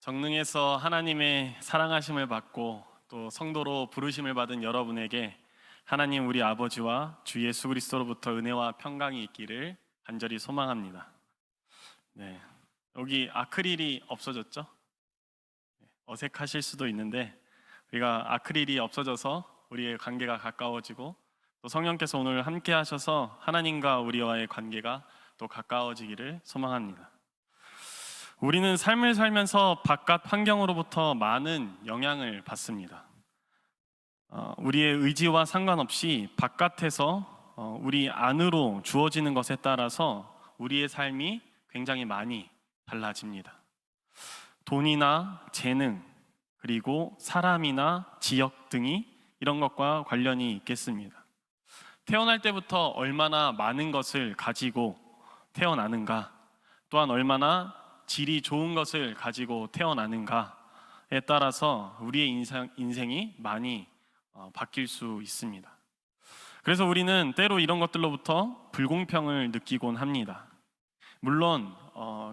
정릉에서 하나님의 사랑하심을 받고 또 성도로 부르심을 받은 여러분에게 하나님 우리 아버지와 주 예수 그리스도로부터 은혜와 평강이 있기를 간절히 소망합니다. 네, 여기 아크릴이 없어졌죠? 어색하실 수도 있는데 우리가 아크릴이 없어져서 우리의 관계가 가까워지고 또 성령께서 오늘 함께 하셔서 하나님과 우리와의 관계가 또 가까워지기를 소망합니다. 우리는 삶을 살면서 바깥 환경으로부터 많은 영향을 받습니다. 우리의 의지와 상관없이 바깥에서 우리 안으로 주어지는 것에 따라서 우리의 삶이 굉장히 많이 달라집니다. 돈이나 재능, 그리고 사람이나 지역 등이 이런 것과 관련이 있겠습니다. 태어날 때부터 얼마나 많은 것을 가지고 태어나는가, 또한 얼마나 질이 좋은 것을 가지고 태어나는가에 따라서 우리의 인생이 많이 바뀔 수 있습니다. 그래서 우리는 때로 이런 것들로부터 불공평을 느끼곤 합니다. 물론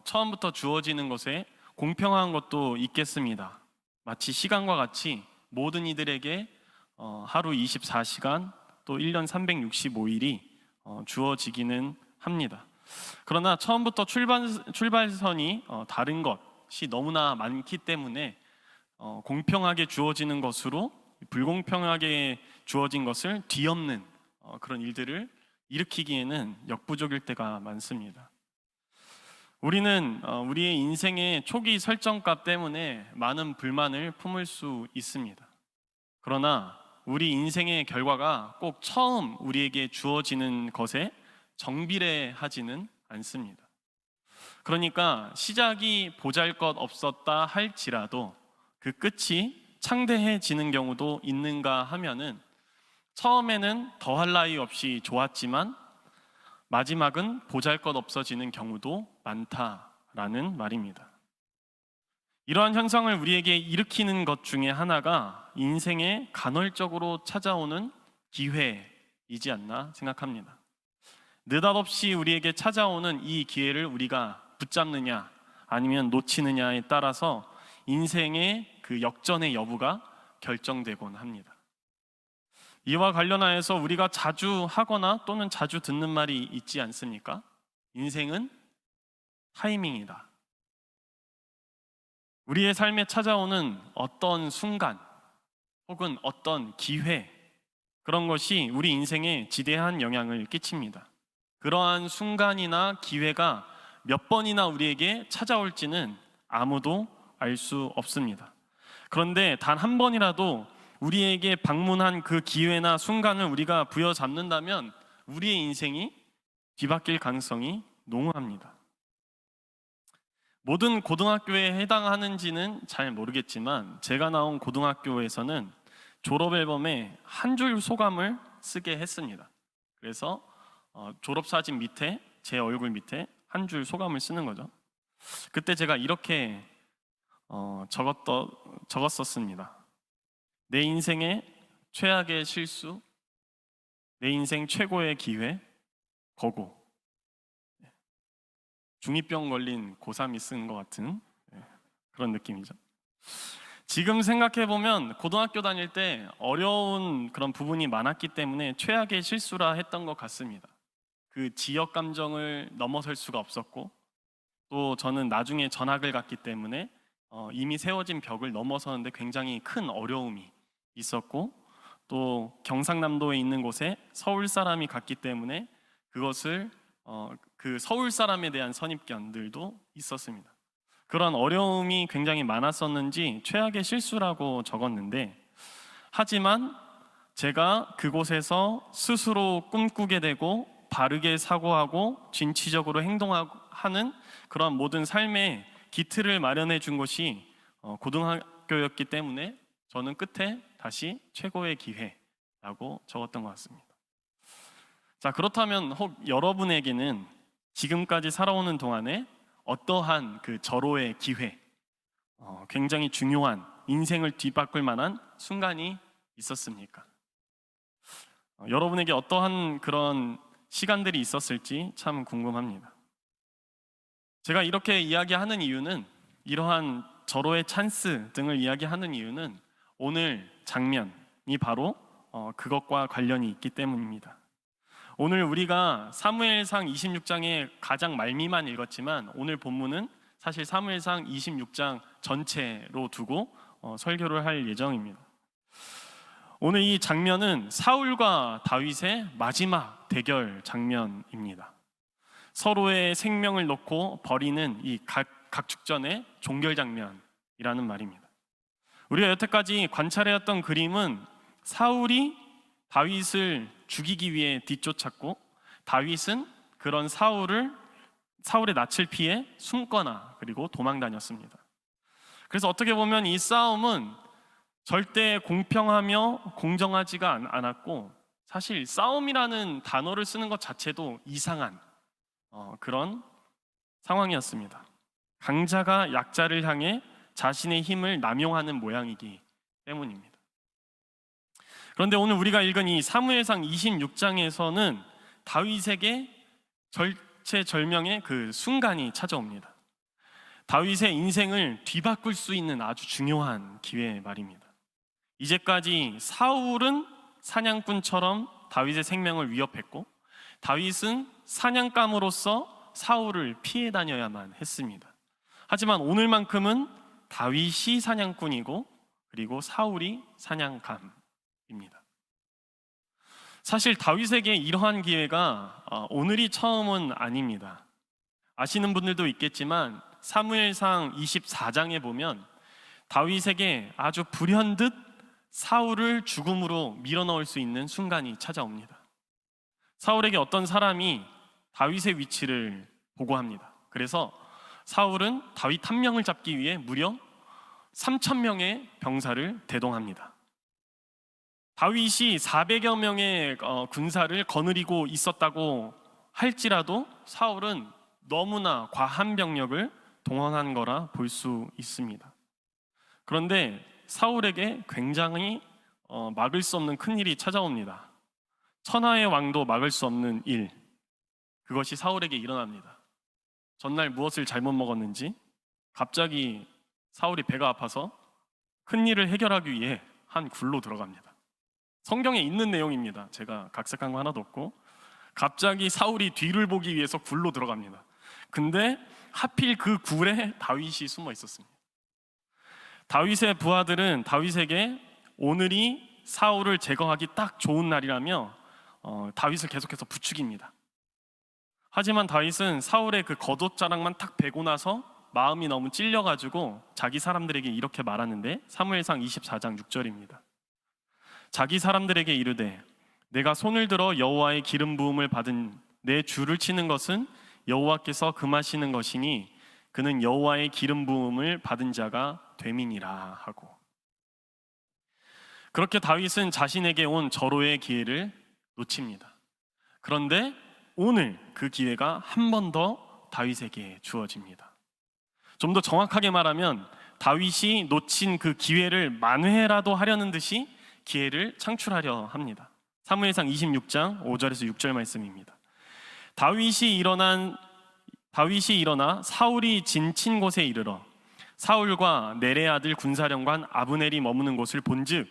처음부터 주어지는 것에 공평한 것도 있겠습니다. 마치 시간과 같이 모든 이들에게 하루 24시간 또 1년 365일이 주어지기는 합니다. 그러나 처음부터 출발선이 다른 것이 너무나 많기 때문에 공평하게 주어지는 것으로 불공평하게 주어진 것을 뒤엎는 그런 일들을 일으키기에는 역부족일 때가 많습니다. 우리는 우리의 인생의 초기 설정값 때문에 많은 불만을 품을 수 있습니다. 그러나 우리 인생의 결과가 꼭 처음 우리에게 주어지는 것에 정비례하지는 않습니다. 그러니까 시작이 보잘것 없었다 할지라도 그 끝이 창대해지는 경우도 있는가 하면은 처음에는 더할 나위 없이 좋았지만 마지막은 보잘것 없어지는 경우도 많다라는 말입니다. 이러한 현상을 우리에게 일으키는 것 중에 하나가 인생에 간헐적으로 찾아오는 기회이지 않나 생각합니다. 느닷없이 우리에게 찾아오는 이 기회를 우리가 붙잡느냐 아니면 놓치느냐에 따라서 인생의 그 역전의 여부가 결정되곤 합니다. 이와 관련하여서 우리가 자주 하거나 또는 자주 듣는 말이 있지 않습니까? 인생은 타이밍이다. 우리의 삶에 찾아오는 어떤 순간 혹은 어떤 기회, 그런 것이 우리 인생에 지대한 영향을 끼칩니다. 그러한 순간이나 기회가 몇 번이나 우리에게 찾아올지는 아무도 알 수 없습니다. 그런데 단 한 번이라도 우리에게 방문한 그 기회나 순간을 우리가 부여잡는다면 우리의 인생이 뒤바뀔 가능성이 농후합니다. 모든 고등학교에 해당하는지는 잘 모르겠지만 제가 나온 고등학교에서는 졸업 앨범에 한 줄 소감을 쓰게 했습니다. 그래서 졸업사진 밑에 제 얼굴 밑에 한 줄 소감을 쓰는 거죠. 그때 제가 이렇게 적었었습니다. 내 인생의 최악의 실수, 내 인생 최고의 기회, 거고. 중2병 걸린 고3이 쓴 것 같은 그런 느낌이죠. 지금 생각해보면 고등학교 다닐 때 어려운 그런 부분이 많았기 때문에 최악의 실수라 했던 것 같습니다. 그 지역 감정을 넘어설 수가 없었고, 또 저는 나중에 전학을 갔기 때문에 이미 세워진 벽을 넘어서는데 굉장히 큰 어려움이 있었고, 또 경상남도에 있는 곳에 서울 사람이 갔기 때문에 그것을 그 서울 사람에 대한 선입견들도 있었습니다. 그런 어려움이 굉장히 많았었는지 최악의 실수라고 적었는데, 하지만 제가 그곳에서 스스로 꿈꾸게 되고 바르게 사고하고 진취적으로 행동하는 그런 모든 삶의 기틀을 마련해 준 것이 고등학교였기 때문에 저는 끝에 다시 최고의 기회라고 적었던 것 같습니다. 자, 그렇다면 혹 여러분에게는 지금까지 살아오는 동안에 어떠한 그 절호의 기회, 굉장히 중요한 인생을 뒤바꿀 만한 순간이 있었습니까? 여러분에게 어떠한 그런 시간들이 있었을지 참 궁금합니다. 제가 이렇게 이야기하는 이유는 이러한 절호의 찬스 등을 이야기하는 이유는 오늘 장면이 바로 그것과 관련이 있기 때문입니다. 오늘 우리가 사무엘상 26장의 가장 말미만 읽었지만 오늘 본문은 사실 사무엘상 26장 전체로 두고 설교를 할 예정입니다. 오늘 이 장면은 사울과 다윗의 마지막 대결 장면입니다. 서로의 생명을 놓고 벌이는 이 각축전의 종결 장면이라는 말입니다. 우리가 여태까지 관찰해왔던 그림은 사울이 다윗을 죽이기 위해 뒤쫓았고 다윗은 그런 사울의 낯을 피해 숨거나 그리고 도망 다녔습니다. 그래서 어떻게 보면 이 싸움은 절대 공평하며 공정하지가 않았고 사실 싸움이라는 단어를 쓰는 것 자체도 이상한 그런 상황이었습니다. 강자가 약자를 향해 자신의 힘을 남용하는 모양이기 때문입니다. 그런데 오늘 우리가 읽은 이 사무엘상 26장에서는 다윗에게 절체절명의 그 순간이 찾아옵니다. 다윗의 인생을 뒤바꿀 수 있는 아주 중요한 기회 말입니다. 이제까지 사울은 사냥꾼처럼 다윗의 생명을 위협했고 다윗은 사냥감으로서 사울을 피해 다녀야만 했습니다. 하지만 오늘만큼은 다윗이 사냥꾼이고 그리고 사울이 사냥감입니다. 사실 다윗에게 이러한 기회가 오늘이 처음은 아닙니다. 아시는 분들도 있겠지만 사무엘상 24장에 보면 다윗에게 아주 불현듯 사울을 죽음으로 밀어넣을 수 있는 순간이 찾아옵니다. 사울에게 어떤 사람이 다윗의 위치를 보고합니다. 그래서 사울은 다윗 한 명을 잡기 위해 무려 3,000명의 병사를 대동합니다. 다윗이 400여 명의 군사를 거느리고 있었다고 할지라도 사울은 너무나 과한 병력을 동원한 거라 볼 수 있습니다. 그런데 사울에게 굉장히 막을 수 없는 큰일이 찾아옵니다. 천하의 왕도 막을 수 없는 일, 그것이 사울에게 일어납니다. 전날 무엇을 잘못 먹었는지 갑자기 사울이 배가 아파서 큰일을 해결하기 위해 한 굴로 들어갑니다. 성경에 있는 내용입니다. 제가 각색한 거 하나도 없고 갑자기 사울이 뒤를 보기 위해서 굴로 들어갑니다. 근데 하필 그 굴에 다윗이 숨어 있었습니다. 다윗의 부하들은 다윗에게 오늘이 사울을 제거하기 딱 좋은 날이라며 다윗을 계속해서 부추깁니다. 하지만 다윗은 사울의 그 겉옷자락만 탁 베고 나서 마음이 너무 찔려가지고 자기 사람들에게 이렇게 말하는데 사무엘상 24장 6절입니다. 자기 사람들에게 이르되 내가 손을 들어 여호와의 기름 부음을 받은 내 주를 치는 것은 여호와께서 금하시는 것이니 그는 여호와의 기름 부음을 받은 자가 됨이니라 하고, 그렇게 다윗은 자신에게 온 절호의 기회를 놓칩니다. 그런데 오늘 그 기회가 한 번 더 다윗에게 주어집니다. 좀 더 정확하게 말하면 다윗이 놓친 그 기회를 만회라도 하려는 듯이 기회를 창출하려 합니다. 사무엘상 26장 5절에서 6절 말씀입니다. 다윗이 일어나 사울이 진친 곳에 이르러 사울과 넬의 아들 군사령관 아브넬이 머무는 곳을 본즉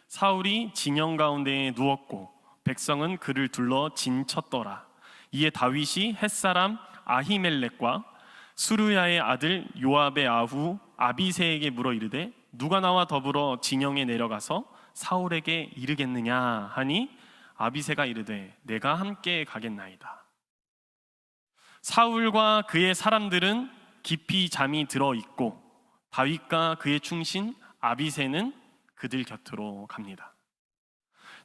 사울이 진영 가운데에 누웠고 백성은 그를 둘러 진쳤더라. 이에 다윗이 햇사람 아히멜렉과 수르야의 아들 요압의 아후 아비새에게 물어 이르되 누가 나와 더불어 진영에 내려가서 사울에게 이르겠느냐 하니 아비새가 이르되 내가 함께 가겠나이다. 사울과 그의 사람들은 깊이 잠이 들어 있고 다윗과 그의 충신 아비새는 그들 곁으로 갑니다.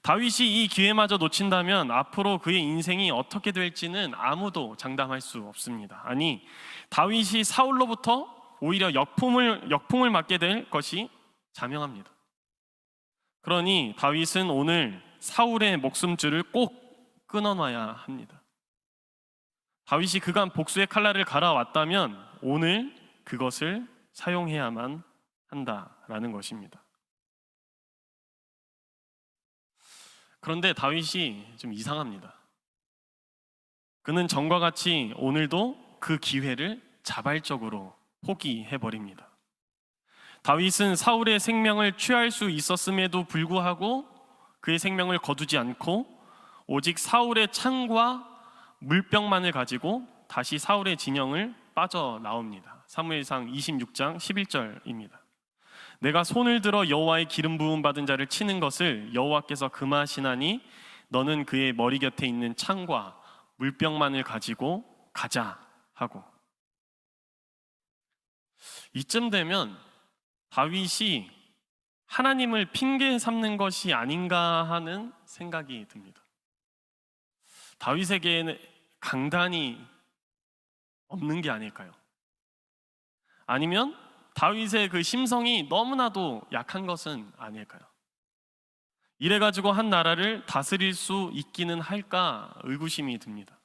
다윗이 이 기회마저 놓친다면 앞으로 그의 인생이 어떻게 될지는 아무도 장담할 수 없습니다. 아니, 다윗이 사울로부터 오히려 역풍을 맞게 될 것이 자명합니다. 그러니 다윗은 오늘 사울의 목숨줄을 꼭 끊어놔야 합니다. 다윗이 그간 복수의 칼날을 갈아왔다면 오늘 그것을 사용해야만 한다라는 것입니다. 그런데 다윗이 좀 이상합니다. 그는 전과 같이 오늘도 그 기회를 자발적으로 포기해버립니다. 다윗은 사울의 생명을 취할 수 있었음에도 불구하고 그의 생명을 거두지 않고 오직 사울의 창과 물병만을 가지고 다시 사울의 진영을 빠져나옵니다. 사무엘상 26장 11절입니다. 내가 손을 들어 여호와의 기름 부음 받은 자를 치는 것을 여호와께서 금하시나니 너는 그의 머리 곁에 있는 창과 물병만을 가지고 가자 하고, 이쯤 되면 다윗이 하나님을 핑계 삼는 것이 아닌가 하는 생각이 듭니다. 다윗에게는 강단이 없는 게 아닐까요? 아니면 다윗의 그 심성이 너무나도 약한 것은 아닐까요? 이래가지고 한 나라를 다스릴 수 있기는 할까 의구심이 듭니다.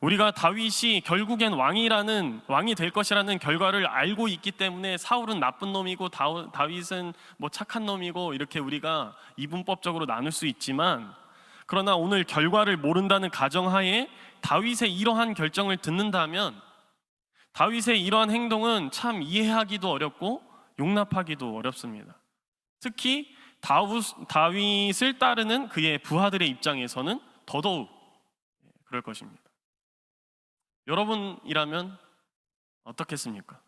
우리가 다윗이 결국엔 왕이 될 것이라는 결과를 알고 있기 때문에 사울은 나쁜 놈이고 다윗은 뭐 착한 놈이고 이렇게 우리가 이분법적으로 나눌 수 있지만, 그러나 오늘 결과를 모른다는 가정하에 다윗의 이러한 결정을 듣는다면 다윗의 이러한 행동은 참 이해하기도 어렵고 용납하기도 어렵습니다. 특히 다윗을 따르는 그의 부하들의 입장에서는 더더욱 그럴 것입니다. 여러분이라면 어떻겠습니까?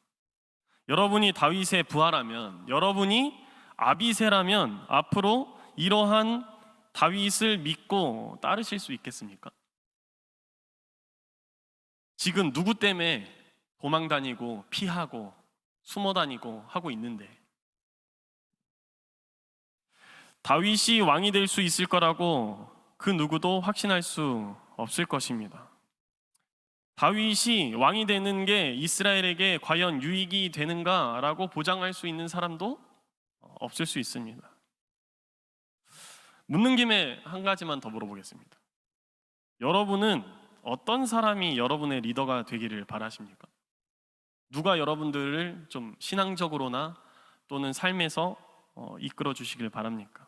여러분이 다윗의 부하라면, 여러분이 아비새라면 앞으로 이러한 다윗을 믿고 따르실 수 있겠습니까? 지금 누구 때문에 도망 다니고 피하고 숨어 다니고 하고 있는데, 다윗이 왕이 될 수 있을 거라고 그 누구도 확신할 수 없을 것입니다. 다윗이 왕이 되는 게 이스라엘에게 과연 유익이 되는가라고 보장할 수 있는 사람도 없을 수 있습니다. 묻는 김에 한 가지만 더 물어보겠습니다. 여러분은 어떤 사람이 여러분의 리더가 되기를 바라십니까? 누가 여러분들을 좀 신앙적으로나 또는 삶에서 이끌어 주시길 바랍니까?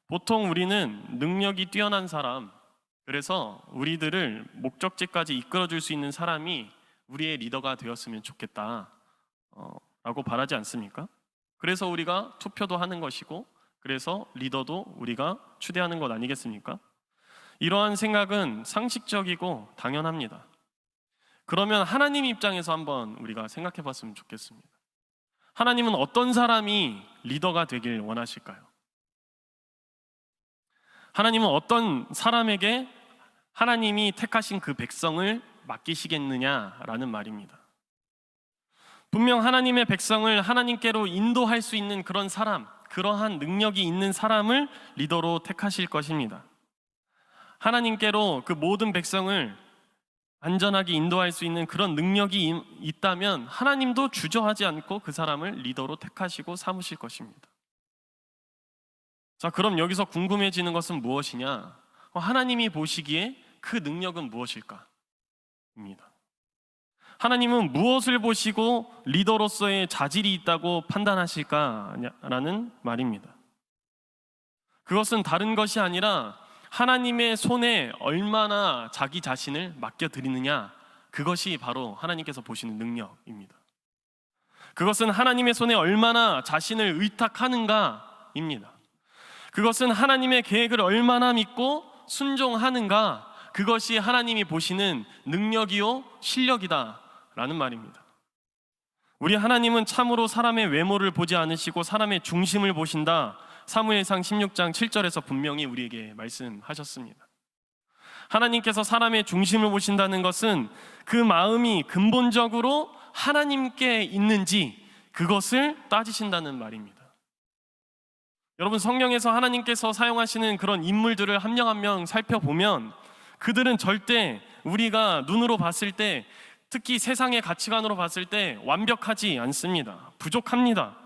보통 우리는 능력이 뛰어난 사람, 그래서 우리들을 목적지까지 이끌어줄 수 있는 사람이 우리의 리더가 되었으면 좋겠다 라고 바라지 않습니까? 그래서 우리가 투표도 하는 것이고, 그래서 리더도 우리가 추대하는 것 아니겠습니까? 이러한 생각은 상식적이고 당연합니다. 그러면 하나님 입장에서 한번 우리가 생각해 봤으면 좋겠습니다. 하나님은 어떤 사람이 리더가 되길 원하실까요? 하나님은 어떤 사람에게 하나님이 택하신 그 백성을 맡기시겠느냐라는 말입니다. 분명 하나님의 백성을 하나님께로 인도할 수 있는 그런 사람, 그러한 능력이 있는 사람을 리더로 택하실 것입니다. 하나님께로 그 모든 백성을 안전하게 인도할 수 있는 그런 능력이 있다면 하나님도 주저하지 않고 그 사람을 리더로 택하시고 삼으실 것입니다. 자, 그럼 여기서 궁금해지는 것은 무엇이냐? 하나님이 보시기에 그 능력은 무엇일까? 입니다. 하나님은 무엇을 보시고 리더로서의 자질이 있다고 판단하실까라는 말입니다. 그것은 다른 것이 아니라 하나님의 손에 얼마나 자기 자신을 맡겨드리느냐, 그것이 바로 하나님께서 보시는 능력입니다. 그것은 하나님의 손에 얼마나 자신을 의탁하는가입니다. 그것은 하나님의 계획을 얼마나 믿고 순종하는가, 그것이 하나님이 보시는 능력이요 실력이다 라는 말입니다. 우리 하나님은 참으로 사람의 외모를 보지 않으시고 사람의 중심을 보신다, 사무엘상 16장 7절에서 분명히 우리에게 말씀하셨습니다. 하나님께서 사람의 중심을 보신다는 것은 그 마음이 근본적으로 하나님께 있는지 그것을 따지신다는 말입니다. 여러분, 성경에서 하나님께서 사용하시는 그런 인물들을 한 명 한 명 살펴보면 그들은 절대 우리가 눈으로 봤을 때, 특히 세상의 가치관으로 봤을 때 완벽하지 않습니다. 부족합니다.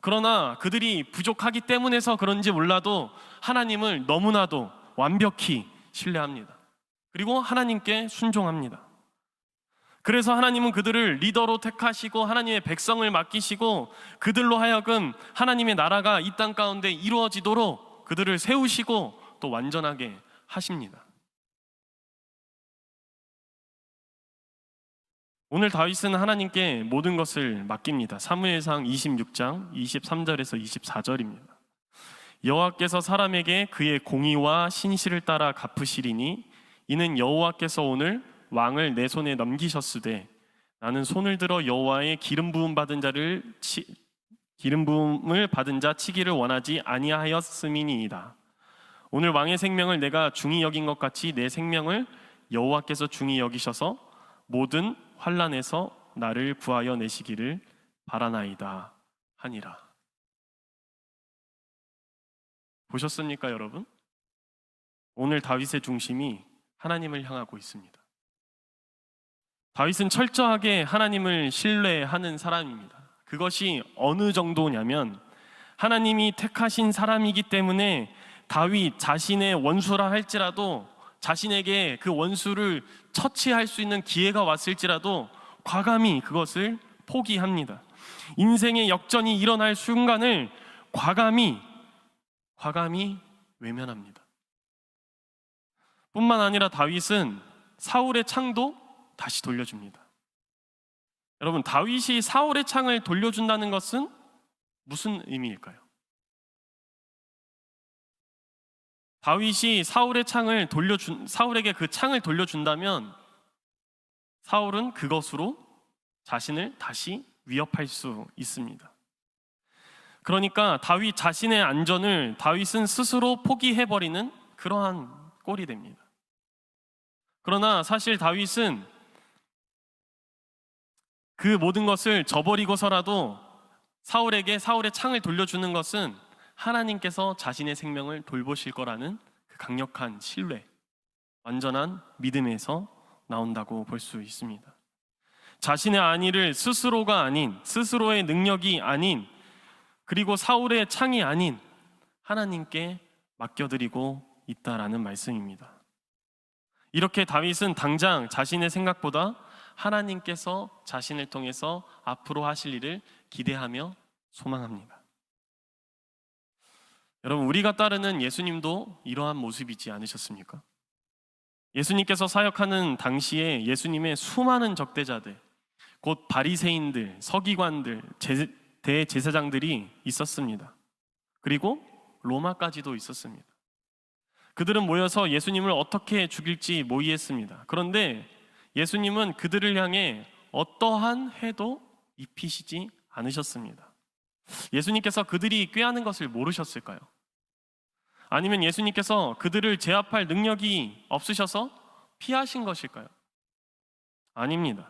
그러나 그들이 부족하기 때문에서 그런지 몰라도 하나님을 너무나도 완벽히 신뢰합니다. 그리고 하나님께 순종합니다. 그래서 하나님은 그들을 리더로 택하시고 하나님의 백성을 맡기시고 그들로 하여금 하나님의 나라가 이 땅 가운데 이루어지도록 그들을 세우시고 또 완전하게 하십니다. 오늘 다윗은 하나님께 모든 것을 맡깁니다. 사무엘상 26장 23절에서 24절입니다. 여호와께서 사람에게 그의 공의와 신실을 따라 갚으시리니 이는 여호와께서 오늘 왕을 내 손에 넘기셨으되 나는 손을 들어 여호와의 기름 부음을 받은 자 치기를 원하지 아니하였음이니이다. 오늘 왕의 생명을 내가 중히 여긴 것 같이 내 생명을 여호와께서 중히 여기셔서 모든 환난에서 나를 구하여 내시기를 바라나이다 하니라. 보셨습니까, 여러분? 오늘 다윗의 중심이 하나님을 향하고 있습니다. 다윗은 철저하게 하나님을 신뢰하는 사람입니다. 그것이 어느 정도냐면 하나님이 택하신 사람이기 때문에 다윗 자신의 원수라 할지라도 자신에게 그 원수를 처치할 수 있는 기회가 왔을지라도 과감히 그것을 포기합니다. 인생의 역전이 일어날 순간을 과감히 외면합니다. 뿐만 아니라 다윗은 사울의 창도 다시 돌려줍니다. 여러분, 다윗이 사울의 창을 돌려준다는 것은 무슨 의미일까요? 다윗이 사울에게 그 창을 돌려준다면 사울은 그것으로 자신을 다시 위협할 수 있습니다. 그러니까 다윗 자신의 안전을 다윗은 스스로 포기해버리는 그러한 꼴이 됩니다. 그러나 사실 다윗은 그 모든 것을 저버리고서라도 사울에게 사울의 창을 돌려주는 것은 하나님께서 자신의 생명을 돌보실 거라는 그 강력한 신뢰, 완전한 믿음에서 나온다고 볼 수 있습니다. 자신의 안위를 스스로가 아닌, 스스로의 능력이 아닌, 그리고 사울의 창이 아닌 하나님께 맡겨드리고 있다라는 말씀입니다. 이렇게 다윗은 당장 자신의 생각보다 하나님께서 자신을 통해서 앞으로 하실 일을 기대하며 소망합니다. 여러분, 우리가 따르는 예수님도 이러한 모습이지 않으셨습니까? 예수님께서 사역하는 당시에 예수님의 수많은 적대자들, 곧 바리새인들, 서기관들, 대제사장들이 있었습니다. 그리고 로마까지도 있었습니다. 그들은 모여서 예수님을 어떻게 죽일지 모의했습니다. 그런데 예수님은 그들을 향해 어떠한 해도 입히시지 않으셨습니다. 예수님께서 그들이 꾀하는 것을 모르셨을까요? 아니면 예수님께서 그들을 제압할 능력이 없으셔서 피하신 것일까요? 아닙니다.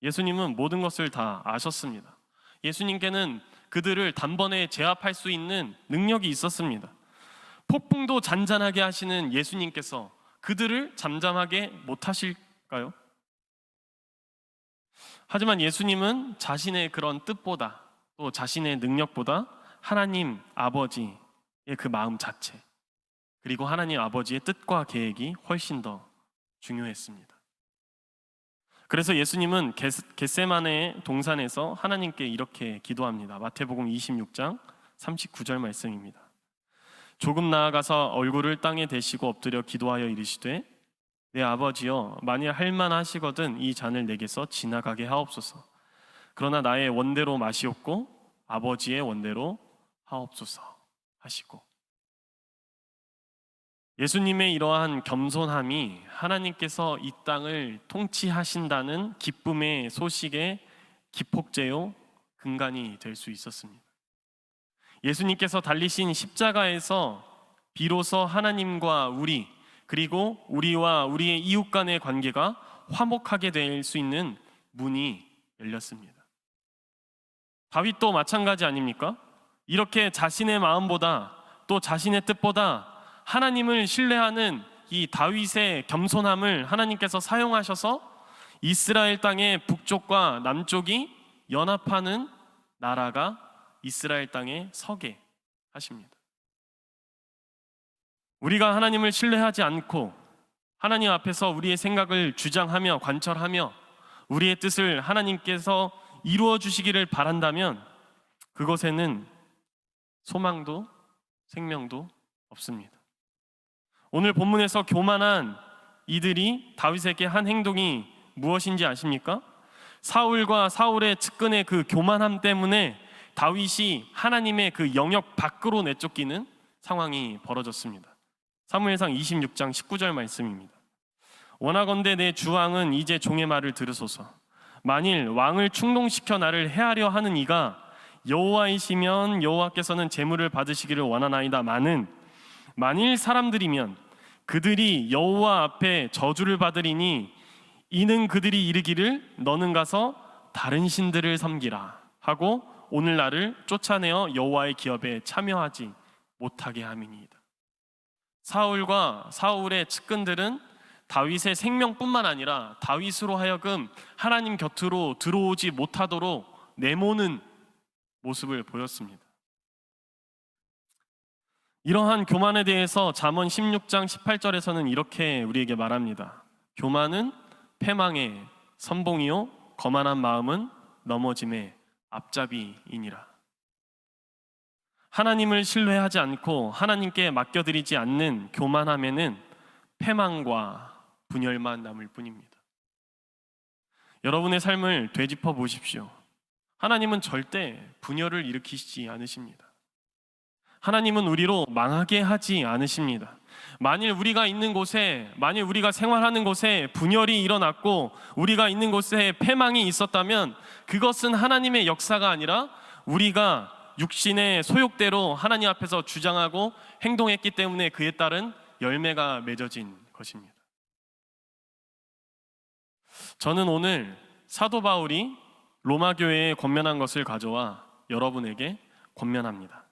예수님은 모든 것을 다 아셨습니다. 예수님께는 그들을 단번에 제압할 수 있는 능력이 있었습니다. 폭풍도 잔잔하게 하시는 예수님께서 그들을 잠잠하게 못하실까요? 하지만 예수님은 자신의 그런 뜻보다 또 자신의 능력보다 하나님 아버지의 그 마음 자체, 그리고 하나님 아버지의 뜻과 계획이 훨씬 더 중요했습니다. 그래서 예수님은 겟세마네 동산에서 하나님께 이렇게 기도합니다. 마태복음 26장 39절 말씀입니다. 조금 나아가서 얼굴을 땅에 대시고 엎드려 기도하여 이르시되 내 아버지여, 만일 할만하시거든 이 잔을 내게서 지나가게 하옵소서. 그러나 나의 원대로 마시옵고 아버지의 원대로 하옵소서 하시고, 예수님의 이러한 겸손함이 하나님께서 이 땅을 통치하신다는 기쁨의 소식의 기폭제요 근간이 될 수 있었습니다. 예수님께서 달리신 십자가에서 비로소 하나님과 우리, 그리고 우리와 우리의 이웃 간의 관계가 화목하게 될 수 있는 문이 열렸습니다. 다윗도 마찬가지 아닙니까? 이렇게 자신의 마음보다 또 자신의 뜻보다 하나님을 신뢰하는 이 다윗의 겸손함을 하나님께서 사용하셔서 이스라엘 땅의 북쪽과 남쪽이 연합하는 나라가 이스라엘 땅에 서게 하십니다. 우리가 하나님을 신뢰하지 않고 하나님 앞에서 우리의 생각을 주장하며 관철하며 우리의 뜻을 하나님께서 이루어 주시기를 바란다면 그것에는 소망도 생명도 없습니다. 오늘 본문에서 교만한 이들이 다윗에게 한 행동이 무엇인지 아십니까? 사울과 사울의 측근의 그 교만함 때문에 다윗이 하나님의 그 영역 밖으로 내쫓기는 상황이 벌어졌습니다. 사무엘상 26장 19절 말씀입니다. 원하건대 내 주왕은 이제 종의 말을 들으소서. 만일 왕을 충동시켜 나를 해하려 하는 이가 여호와이시면 여호와께서는 제물을 받으시기를 원하나이다마는 만일 사람들이면 그들이 여호와 앞에 저주를 받으리니 이는 그들이 이르기를 너는 가서 다른 신들을 섬기라 하고 오늘 나를 쫓아내어 여호와의 기업에 참여하지 못하게 함이니이다. 사울과 사울의 측근들은 다윗의 생명뿐만 아니라 다윗으로 하여금 하나님 곁으로 들어오지 못하도록 내모는 모습을 보였습니다. 이러한 교만에 대해서 잠언 16장 18절에서는 이렇게 우리에게 말합니다. 교만은 패망의 선봉이요 거만한 마음은 넘어짐의 앞잡이이니라. 하나님을 신뢰하지 않고 하나님께 맡겨드리지 않는 교만함에는 패망과 분열만 남을 뿐입니다. 여러분의 삶을 되짚어 보십시오. 하나님은 절대 분열을 일으키시지 않으십니다. 하나님은 우리로 망하게 하지 않으십니다. 만일 우리가 있는 곳에, 만일 우리가 생활하는 곳에 분열이 일어났고 우리가 있는 곳에 패망이 있었다면 그것은 하나님의 역사가 아니라 우리가 육신의 소욕대로 하나님 앞에서 주장하고 행동했기 때문에 그에 따른 열매가 맺어진 것입니다. 저는 오늘 사도 바울이 로마 교회에 권면한 것을 가져와 여러분에게 권면합니다.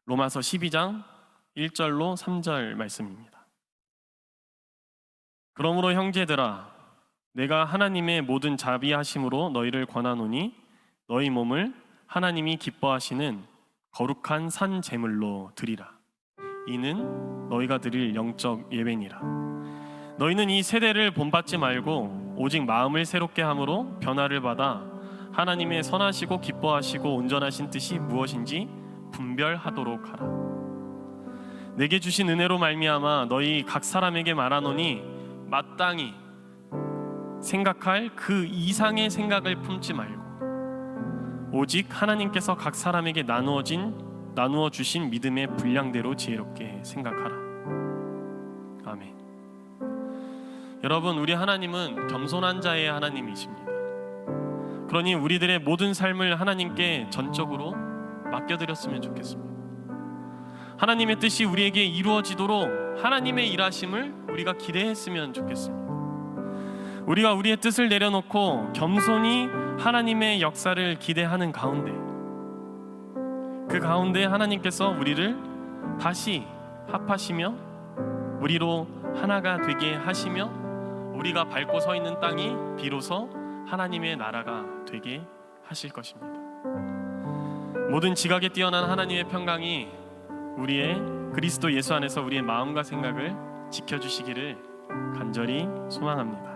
로마서 12장 1절로 3절 말씀입니다. 그러므로 형제들아 내가 하나님의 모든 자비하심으로 너희를 권하노니 너희 몸을 하나님이 기뻐하시는 거룩한 산 제물로 드리라. 이는 너희가 드릴 영적 예배니라. 너희는 이 세대를 본받지 말고 오직 마음을 새롭게 함으로 변화를 받아 하나님의 선하시고 기뻐하시고 온전하신 뜻이 무엇인지 분별하도록 하라. 내게 주신 은혜로 말미암아 너희 각 사람에게 말하노니 마땅히 생각할 그 이상의 생각을 품지 말고 오직 하나님께서 각 사람에게 나누어 주신 믿음의 분량대로 지혜롭게 생각하라. 아멘. 여러분, 우리 하나님은 겸손한 자의 하나님이십니다. 그러니 우리들의 모든 삶을 하나님께 전적으로 맡겨드렸으면 좋겠습니다. 하나님의 뜻이 우리에게 이루어지도록 하나님의 일하심을 우리가 기대했으면 좋겠습니다. 우리가 우리의 뜻을 내려놓고 겸손히 하나님의 역사를 기대하는 가운데, 그 가운데 하나님께서 우리를 다시 합하시며 우리로 하나가 되게 하시며 우리가 밟고 서 있는 땅이 비로소 하나님의 나라가 되게 하실 것입니다. 모든 지각에 뛰어난 하나님의 평강이 우리의 그리스도 예수 안에서 우리의 마음과 생각을 지켜주시기를 간절히 소망합니다.